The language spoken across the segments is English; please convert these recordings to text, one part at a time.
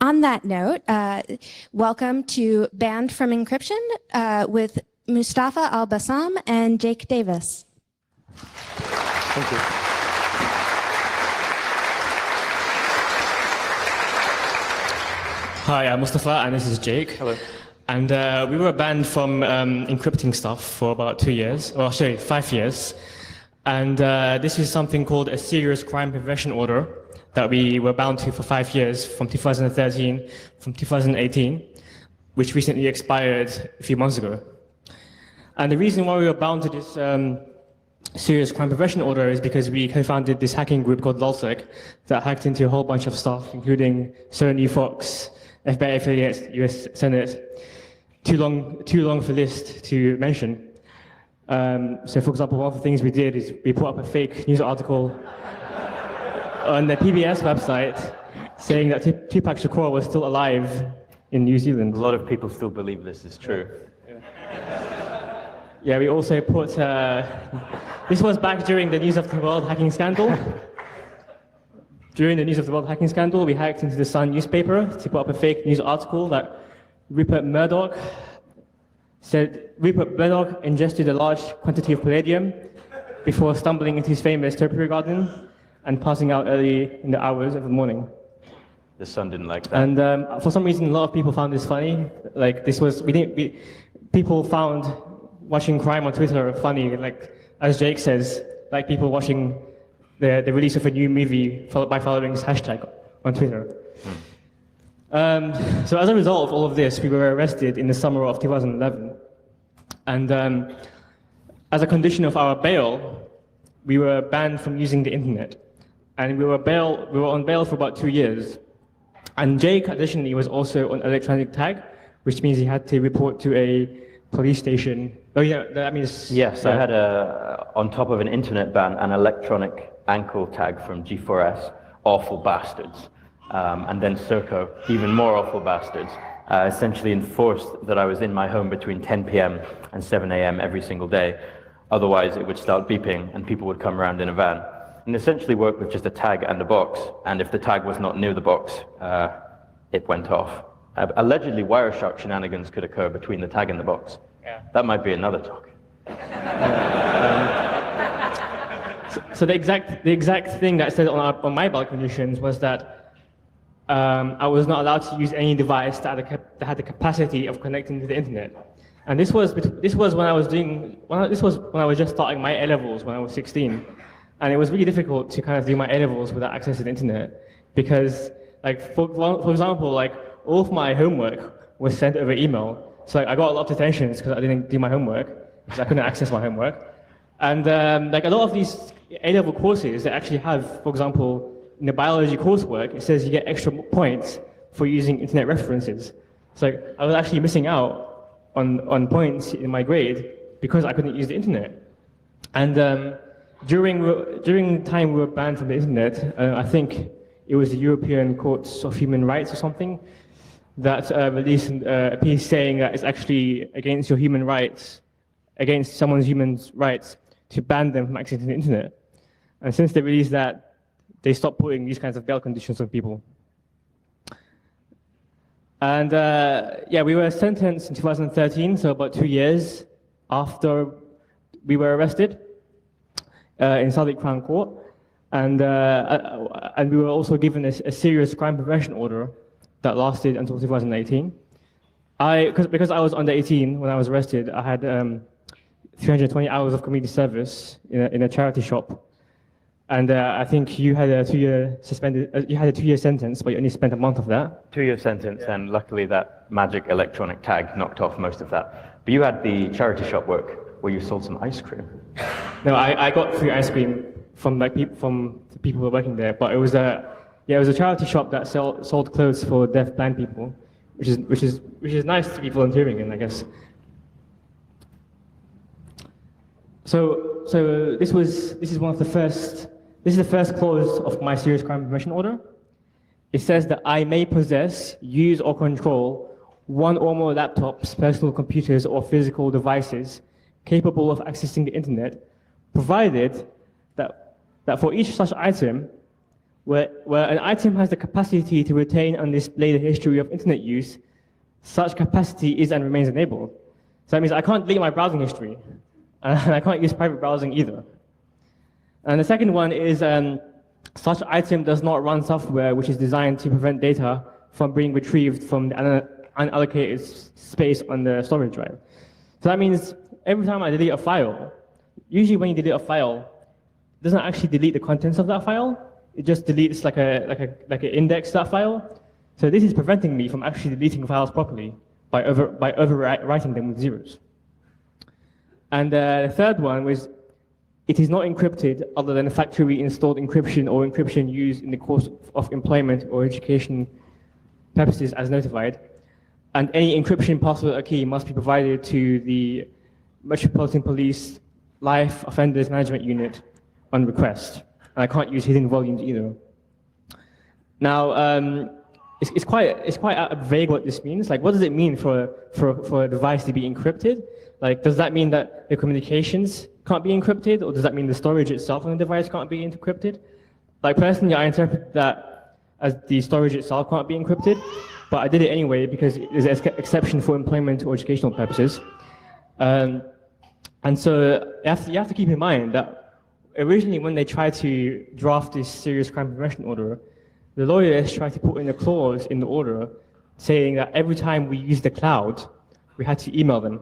On that note, welcome to Banned from Encryption with Mustafa Al-Bassam and Jake Davis. Thank you. Hi, I'm Mustafa, and this is Jake. Hello. And we were banned from encrypting stuff for about 2 years, or sorry, 5 years. And this is something called a serious crime prevention order that we were bound to for 5 years, from 2013, from 2018, which recently expired a few months ago. And the reason why we were bound to this serious crime prevention order is because we co-founded this hacking group called LulzSec that hacked into a whole bunch of stuff, including Sony, Fox, FBI affiliates, US Senate. Too long for list to mention. So for example, one of the things we did is we put up a fake news article on the PBS website saying that Tupac Shakur was still alive in New Zealand. A lot of people still believe this is true. Yeah, we also put, this was back during the News of the World hacking scandal. During the News of the World hacking scandal, we hacked into the Sun newspaper to put up a fake news article that Rupert Murdoch ingested a large quantity of palladium before stumbling into his famous topiary garden and passing out early in the hours of the morning. The Sun didn't like that. And for some reason, a lot of people found this funny. Like this was, people found watching crime on Twitter funny. Like as Jake says, like people watching the release of a new movie followed by following this hashtag on Twitter. So as a result of all of this, we were arrested in the summer of 2011. And as a condition of our bail, we were banned from using the internet. And we were on bail for about 2 years. And Jake, additionally, was also on electronic tag, which means he had to report to a police station. Oh yeah, that means... Yes, I had on top of an internet ban, an electronic ankle tag from G4S, awful bastards. And then Serco, even more awful bastards, essentially enforced that I was in my home between 10 p.m. and 7 a.m. every single day. Otherwise, it would start beeping and people would come around in a van. And essentially worked with just a tag and a box. And if the tag was not near the box, it went off. Allegedly, Wireshark shenanigans could occur between the tag and the box. Yeah. That might be another talk. So the exact thing that said on my bail conditions was that I was not allowed to use any device that had the capacity of connecting to the internet. And this was when I was just starting my A-levels when I was 16. And it was really difficult to kind of do my A-levels without access to the internet. Because, like, for example, like, all of my homework was sent over email. So like, I got a lot of detentions because I didn't do my homework, because I couldn't access my homework. And like a lot of these A-level courses, they actually have, for example, in the biology coursework, it says you get extra points for using internet references. So I was actually missing out on points in my grade because I couldn't use the internet. And during the time we were banned from the internet, I think it was the European Courts of Human Rights or something that released a piece saying that it's actually against your human rights, against someone's human rights, to ban them from accessing the internet. And since they released that, they stopped putting these kinds of bail conditions on people. And yeah, we were sentenced in 2013, so about 2 years after we were arrested in Southwark Crown Court. And we were also given a serious crime prevention order that lasted until 2018. Because I was under 18 when I was arrested, I had 320 hours of community service in a charity shop. And I think you had a 2-year you had a 2-year sentence, but you only spent a month of that. 2-year sentence, yeah. And luckily that magic electronic tag knocked off most of that. But you had the charity shop work where you sold some ice cream. No, I got free ice cream from the people who were working there, but it was a charity shop that sold clothes for deaf blind people, which is nice to be volunteering in, I guess. So this is the first clause of my serious crime prevention order. It says that I may possess, use, or control one or more laptops, personal computers, or physical devices capable of accessing the internet, provided that for each such item, where an item has the capacity to retain and display the history of internet use, such capacity is and remains enabled. So that means I can't delete my browsing history, and I can't use private browsing either. And the second one is such item does not run software which is designed to prevent data from being retrieved from the unallocated space on the storage drive. So that means every time I delete a file, usually when you delete a file, it doesn't actually delete the contents of that file. It just deletes like an index that file. So this is preventing me from actually deleting files properly by overwriting them with zeros. And the third one was it is not encrypted other than factory installed encryption or encryption used in the course of employment or education purposes as notified. And any encryption password or key must be provided to the Metropolitan Police Life Offenders Management Unit on request. And I can't use hidden volumes either. Now, it's quite vague what this means. Like, what does it mean for a device to be encrypted? Like, does that mean that the communications can't be encrypted, or does that mean the storage itself on the device can't be encrypted? Like, personally, I interpret that as the storage itself can't be encrypted, but I did it anyway because there's an exception for employment or educational purposes. And so you have to keep in mind that originally when they tried to draft this serious crime prevention order, the lawyers tried to put in a clause in the order saying that every time we use the cloud, we had to email them.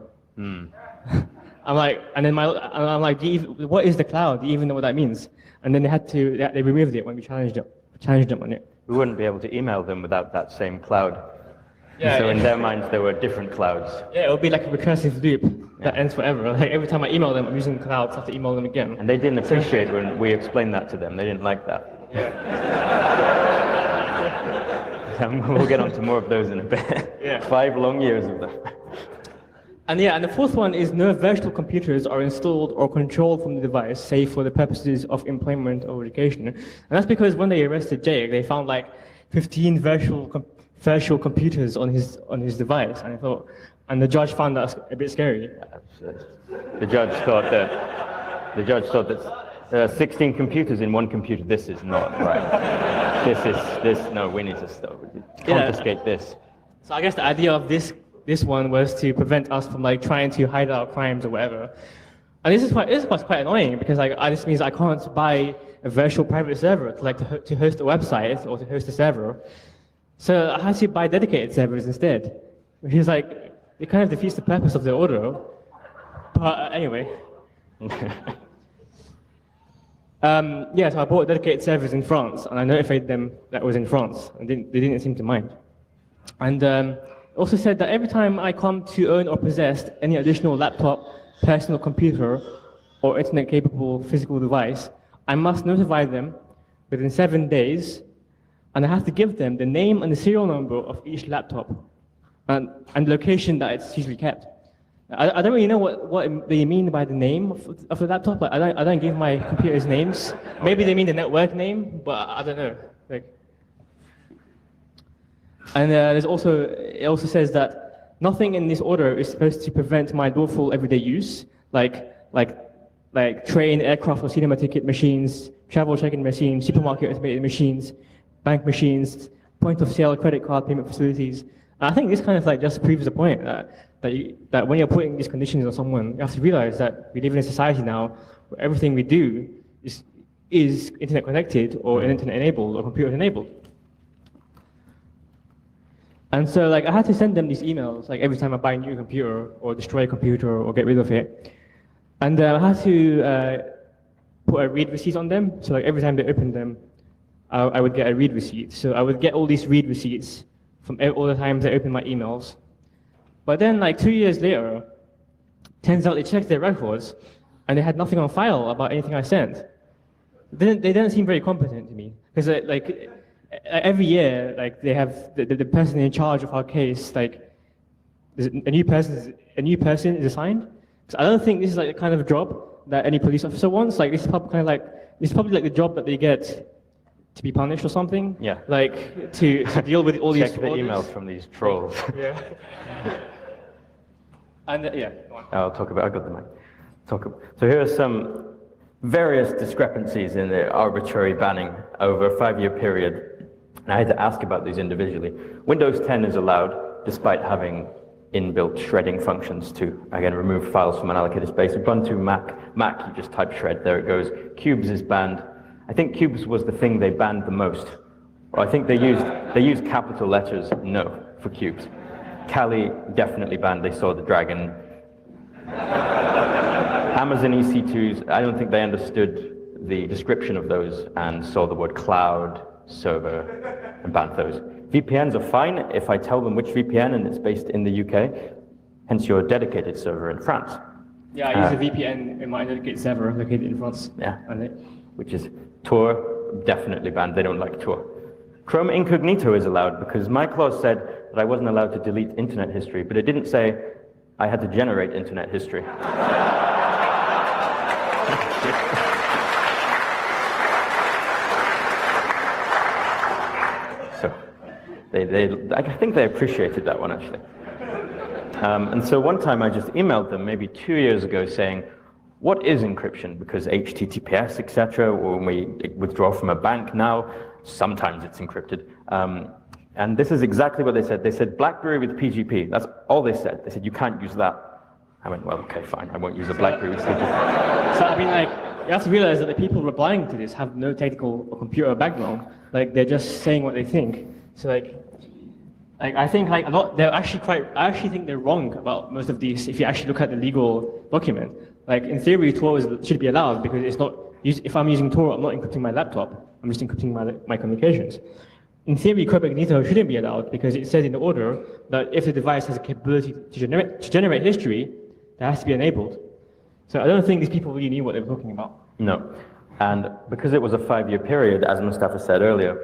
I'm like, what is the cloud? Do you even know what that means? And then they removed it when we challenged them on it. We wouldn't be able to email them without that same cloud. Yeah, so in their minds, there were different clouds. Yeah, it would be like a recursive loop that ends forever. Like every time I email them, I'm using the cloud, so I have to email them again. And they didn't appreciate when we explained that to them. They didn't like that. Yeah. We'll get on to more of those in a bit. Yeah. 5 long years of them. And the fourth one is no virtual computers are installed or controlled from the device, save for the purposes of employment or education. And that's because when they arrested Jake, they found like 15 virtual computers on his device, and the judge found that a bit scary. The judge thought that 16 computers in one computer. This is not right. No. We need to stop. Confiscate this. So I guess the idea of this one was to prevent us from like trying to hide our crimes or whatever. And this is quite annoying because like this means I can't buy a virtual private server to host a website or to host a server. So I had to buy dedicated servers instead, which is like it kind of defeats the purpose of the order. But anyway. So I bought dedicated servers in France, and I notified them that it was in France, and they didn't seem to mind. And also said that every time I come to own or possess any additional laptop, personal computer, or internet-capable physical device, I must notify them within 7 days, and I have to give them the name and the serial number of each laptop, and location that it's usually kept. I don't really know what they mean by the name of the laptop. Like, I don't give my computers names. Maybe they mean the network name, but I don't know. And it also says that nothing in this order is supposed to prevent my lawful everyday use, like train, aircraft, or cinema ticket machines, travel check-in machines, supermarket automated machines, bank machines, point-of-sale credit card payment facilities. And I think this kind of like just proves the point that when you're putting these conditions on someone, you have to realize that we live in a society now where everything we do is internet connected or internet enabled or computer enabled. And so like I had to send them these emails like every time I buy a new computer or destroy a computer or get rid of it. And I had to put a read receipt on them. So like every time they opened them, I would get a read receipt. So I would get all these read receipts from all the times they opened my emails. But then like 2 years later, turns out they checked their records and they had nothing on file about anything I sent. They didn't seem very competent to me because like every year, like they have the person in charge of our case, like a new person is assigned. So I don't think this is like the kind of job that any police officer wants. Like this is probably like the job that they get to be punished or something. Yeah. Like to deal with all these. Check the emails from these trolls. Yeah. And yeah. I'll got the mic. So here are some various discrepancies in the arbitrary banning over a 5-year period. And I had to ask about these individually. Windows 10 is allowed, despite having inbuilt shredding functions to, again, remove files from an allocated space. Ubuntu, Mac, you just type shred, there it goes. Cubes is banned. I think Cubes was the thing they banned the most. Or I think they used capital letters no for Cubes. Kali definitely banned, they saw the dragon. Amazon EC2s, I don't think they understood the description of those and saw the word cloud, server, and banned those. VPNs are fine if I tell them which VPN and it's based in the UK, hence your dedicated server in France. Yeah, I use a VPN in my dedicated server located in France. Yeah, which is Tor, definitely banned, they don't like Tor. Chrome Incognito is allowed because my clause said that I wasn't allowed to delete internet history, but it didn't say I had to generate internet history. So, I think they appreciated that one, actually. And so one time I just emailed them, maybe 2 years ago, saying, what is encryption? Because HTTPS, etc., or when we withdraw from a bank now, sometimes it's encrypted. And this is exactly what they said. They said BlackBerry with PGP. That's all they said. They said, you can't use that. I went, well, okay, fine. I won't use a BlackBerry with PGP. So, I mean, like, you have to realize that the people replying to this have no technical or computer background. Like, they're just saying what they think. So, like I think, like, a lot, I actually think they're wrong about most of these, if you actually look at the legal document. Like, in theory, Tor should be allowed because it's not, if I'm using Tor, I'm not encrypting my laptop. I'm just encrypting my communications. In theory, Chrome Incognito shouldn't be allowed because it says in the order that if the device has a capability to generate history, that has to be enabled. So I don't think these people really knew what they were talking about. No. And because it was a 5-year period, as Mustafa said earlier,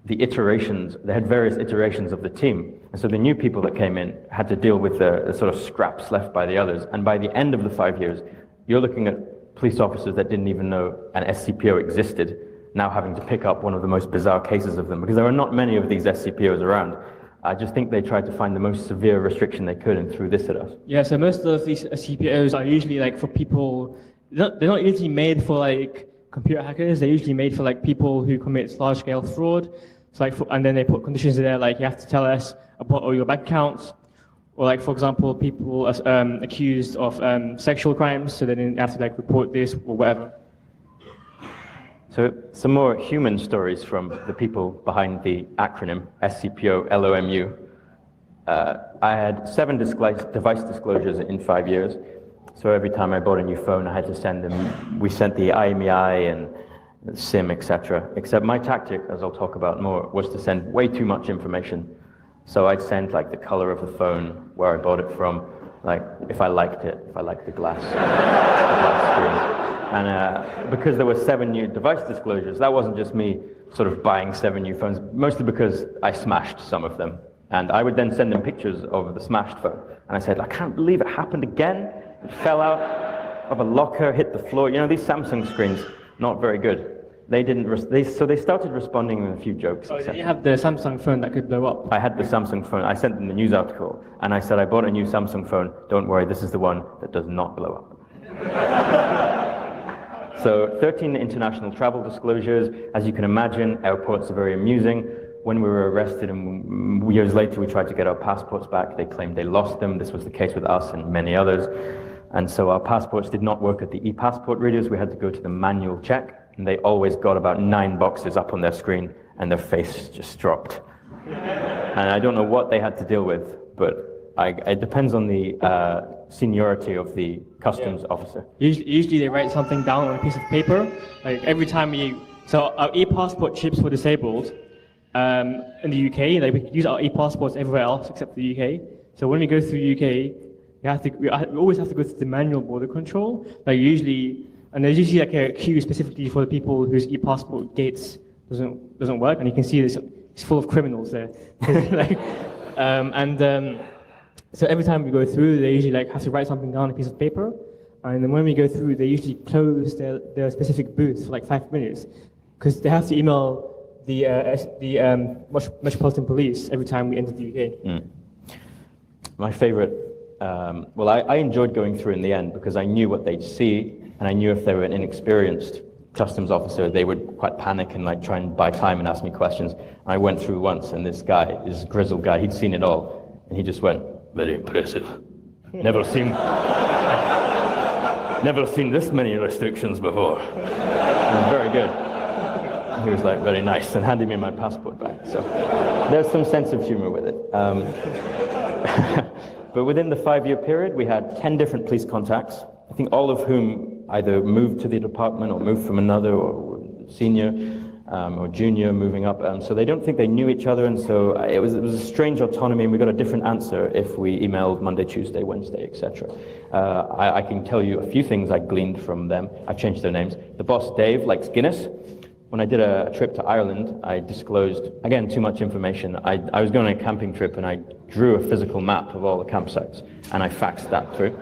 the iterations, they had various iterations of the team. And so the new people that came in had to deal with the sort of scraps left by the others. And by the end of the 5 years, you're looking at police officers that didn't even know an SCPO existed, now having to pick up one of the most bizarre cases of them, because there are not many of these SCPOs around. I just think they tried to find the most severe restriction they could and threw this at us. Yeah, so most of these SCPOs are usually like for people, they're not usually made for like computer hackers, they're usually made for like people who commit large-scale fraud. So like, and then they put conditions in there like you have to tell us about all your bank accounts, or like, for example, people accused of sexual crimes, so then you have to like report this or whatever. So some more human stories from the people behind the acronym SCPO LOMU. I had 7 device disclosures in 5 years. So every time I bought a new phone, I had to send them. We sent the IMEI and SIM, etc. Except my tactic, as I'll talk about more, was to send way too much information. So I'd send like the color of the phone, where I bought it from, like if I liked it, if I liked the glass screen. And because there were 7 new device disclosures, that wasn't just me sort of buying 7 new phones, mostly because I smashed some of them. And I would then send them pictures of the smashed phone. And I said, I can't believe it happened again. It fell out of a locker, hit the floor. You know, these Samsung screens, not very good. So they started responding with a few jokes. Oh, did you have the Samsung phone that could blow up? I had the Samsung phone. I sent them the news article. And I said, I bought a new Samsung phone. Don't worry, this is the one that does not blow up. So 13 international travel disclosures. As you can imagine, airports are very amusing. When we were arrested and years later we tried to get our passports back, they claimed they lost them. This was the case with us and many others. And so our passports did not work at the e-passport readers. We had to go to the manual check. And they always got about 9 boxes up on their screen and their face just dropped. And I don't know what they had to deal with, but it depends on the seniority of the customs officer. Usually they write something down on a piece of paper. Like every time so our e-passport chips were disabled in the UK. Like we could use our e-passports everywhere else except the UK. So when we go through the UK, we always have to go through the manual border control. Like usually, and there's usually like a queue specifically for the people whose e-passport gates doesn't work, and you can see it's full of criminals there. So every time we go through, they usually like have to write something down on a piece of paper, and then when we go through, they usually close their specific booth for like 5 minutes, because they have to email the Metropolitan Police every time we enter the UK. Mm. My favorite, I enjoyed going through in the end because I knew what they'd see. And I knew if they were an inexperienced customs officer, they would quite panic and like try and buy time and ask me questions. And I went through once, and this guy, this grizzled guy, he'd seen it all, and he just went, "Very impressive. Never seen this many restrictions before." And very good. He was like, "Very nice," and handed me my passport back. So there's some sense of humor with it. But within the 5-year period, we had 10 different police contacts, I think all of whom either moved to the department or moved from another, or senior or junior moving up. So they don't think they knew each other, and so it was a strange autonomy, and we got a different answer if we emailed Monday, Tuesday, Wednesday, etc. I can tell you a few things I gleaned from them. I've changed their names. The boss, Dave, likes Guinness. When I did a trip to Ireland, I disclosed, again, too much information. I was going on a camping trip, and I drew a physical map of all the campsites, and I faxed that through.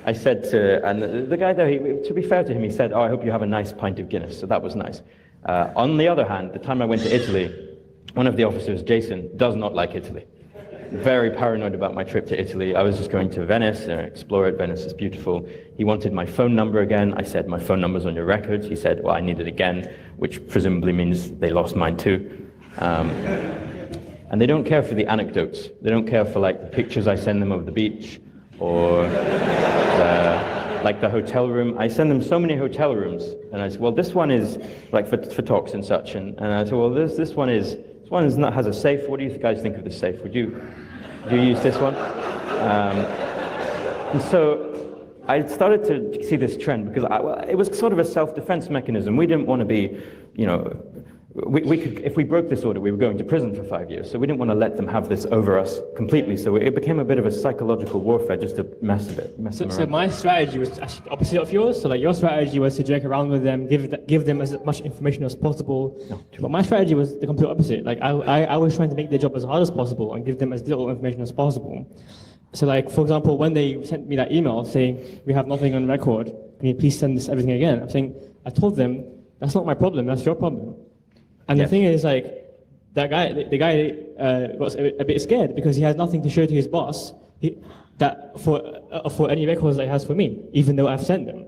I said to, and the guy there, to be fair to him, he said, "Oh, I hope you have a nice pint of Guinness," so that was nice. On the other hand, the time I went to Italy, one of the officers, Jason, does not like Italy. Very paranoid about my trip to Italy. I was just going to Venice and explore it. Venice is beautiful. He wanted my phone number again. I said, "My phone number's on your records." He said, "Well, I need it again," which presumably means they lost mine too. And they don't care for the anecdotes. They don't care for like the pictures I send them of the beach, or like the hotel room. I send them so many hotel rooms, and I said, "Well, this one is like for talks and such," and I said, "Well, this one is not has a safe. What do you guys think of this safe? Would you use this one?" And so I started to see this trend because it was sort of a self-defense mechanism. We didn't want to be, we could, if we broke this order, we were going to prison for 5 years. So we didn't want to let them have this over us completely. So it became a bit of a psychological warfare just to mess them around. So my strategy was actually opposite of yours. So like your strategy was to joke around with them, give them as much information as possible. No, but my strategy was the complete opposite. Like I was trying to make their job as hard as possible and give them as little information as possible. So like, for example, when they sent me that email saying, "We have nothing on record, can you please send this everything again?" I told them, "That's not my problem, that's your problem." And yes. The thing is, like, the guy was a bit scared because he has nothing to show to his boss for any records that he has for me, even though I've sent them.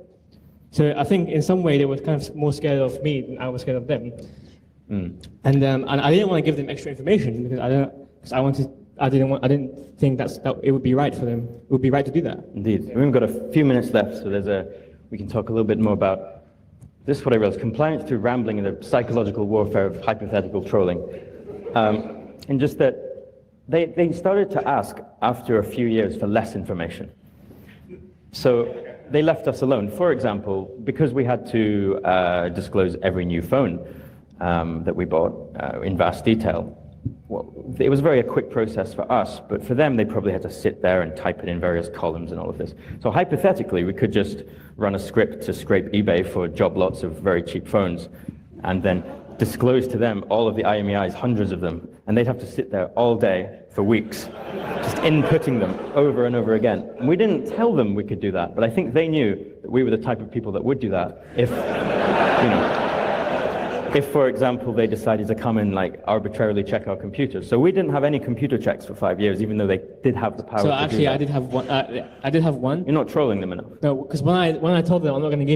So I think in some way they were kind of more scared of me than I was scared of them. And I didn't want to give them extra information because I didn't think that it would be right for them. It would be right to do that. Indeed. We've got a few minutes left, so we can talk a little bit more about this is what I realized: compliance through rambling and the psychological warfare of hypothetical trolling. And just that they started to ask after a few years for less information. So they left us alone. For example, because we had to disclose every new phone that we bought in vast detail, well, it was a quick process for us, but for them, they probably had to sit there and type it in various columns and all of this. So hypothetically, we could just run a script to scrape eBay for job lots of very cheap phones, and then disclose to them all of the IMEIs, hundreds of them, and they'd have to sit there all day for weeks, just inputting them over and over again. And we didn't tell them we could do that, but I think they knew that we were the type of people that would do that if, for example, they decided to come and like arbitrarily check our computers. So we didn't have any computer checks for 5 years, even though they did have the power to do that. So actually, I did have one. You're not trolling them enough. No, because when I told them I'm not going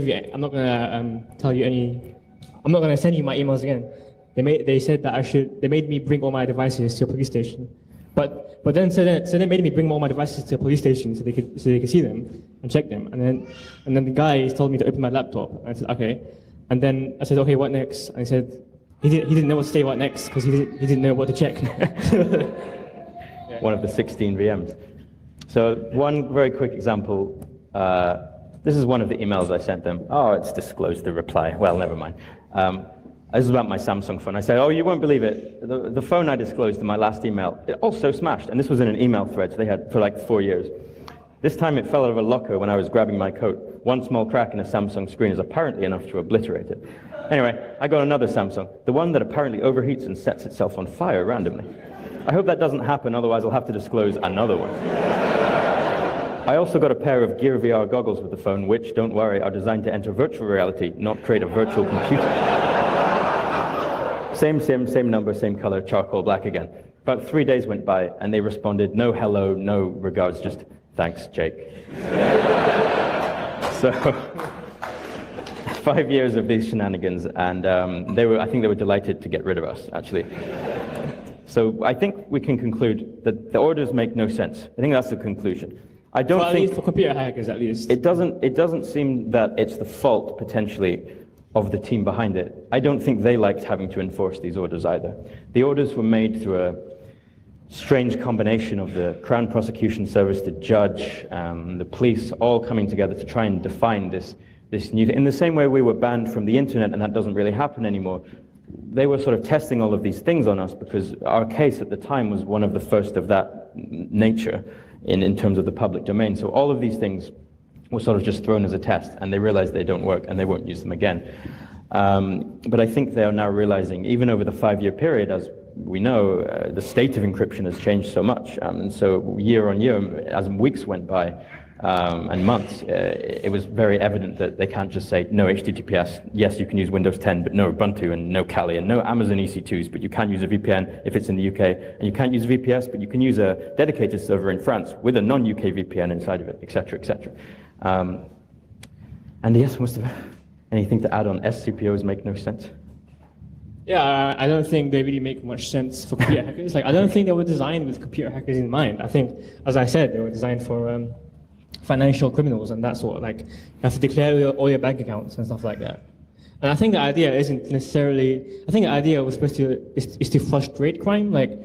to send you my emails again, they said that they made me bring all my devices to a police station. But then they made me bring all my devices to a police station so they could see them and check them. And then the guy told me to open my laptop. And I said, okay. And then I said, "Okay, what next?" And he said he didn't know what to say, what next, because he didn't know what to check. One of the 16 VMs. So one very quick example. This is one of the emails I sent them. Oh, it's disclosed the reply. Well, never mind. This is about my Samsung phone. I said, "Oh, you won't believe it. The phone I disclosed in my last email, it also smashed." And this was in an email thread they had for like 4 years. This time it fell out of a locker when I was grabbing my coat. One small crack in a Samsung screen is apparently enough to obliterate it. Anyway, I got another Samsung, the one that apparently overheats and sets itself on fire randomly. I hope that doesn't happen, otherwise I'll have to disclose another one. I also got a pair of Gear VR goggles with the phone, which, don't worry, are designed to enter virtual reality, not create a virtual computer. Same SIM, same number, same color, charcoal black again. About 3 days went by, and they responded, "No hello, no regards, just Thanks, Jake. So 5 years of these shenanigans, and I think they were delighted to get rid of us, actually. So I think we can conclude that the orders make no sense. I think that's the conclusion. I don't Well, at think least for computer hackers, at least. it doesn't seem that it's the fault potentially of the team behind it. I don't think they liked having to enforce these orders either. The orders were made through a strange combination of the Crown Prosecution Service, the judge, the police, all coming together to try and define this new thing. In the same way we were banned from the internet, and that doesn't really happen anymore, they were sort of testing all of these things on us because our case at the time was one of the first of that nature in terms of the public domain. So all of these things were sort of just thrown as a test, and they realized they don't work and they won't use them again. But I think they are now realizing, even over the 5-year period, as we know, the state of encryption has changed so much. And so year on year, as weeks went by, and months, it was very evident that they can't just say no HTTPS, yes you can use Windows 10, but no Ubuntu and no Kali and no Amazon EC2s, but you can use a VPN if it's in the UK, and you can't use VPS, but you can use a dedicated server in France with a non-UK VPN inside of it, etc., etc. And yes, Mustafa, anything to add on SCPOs make no sense? Yeah, I don't think they really make much sense for computer hackers. Like, I don't think they were designed with computer hackers in mind. I think, as I said, they were designed for financial criminals and that sort of, like, you have to declare all your bank accounts and stuff like that. And I think the idea isn't necessarily, I think the idea was supposed to, is to frustrate crime, like,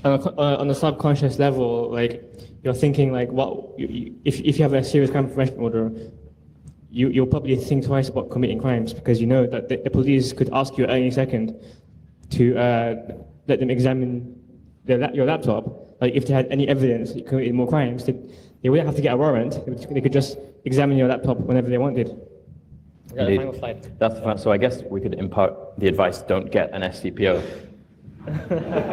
on a subconscious level, like, you're thinking, like, what, if you have a serious crime prevention order, you'll probably think twice about committing crimes because you know that the police could ask you at any second to let them examine your laptop. Like, if they had any evidence that you committed more crimes, they wouldn't have to get a warrant. They could just examine your laptop whenever they wanted. Indeed. Final slide. That's the final. So I guess we could impart the advice: don't get an SCPO.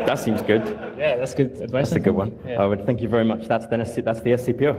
That seems good. Yeah, that's good advice. That's a good one. Yeah. I would thank you very much. That's the SCPO.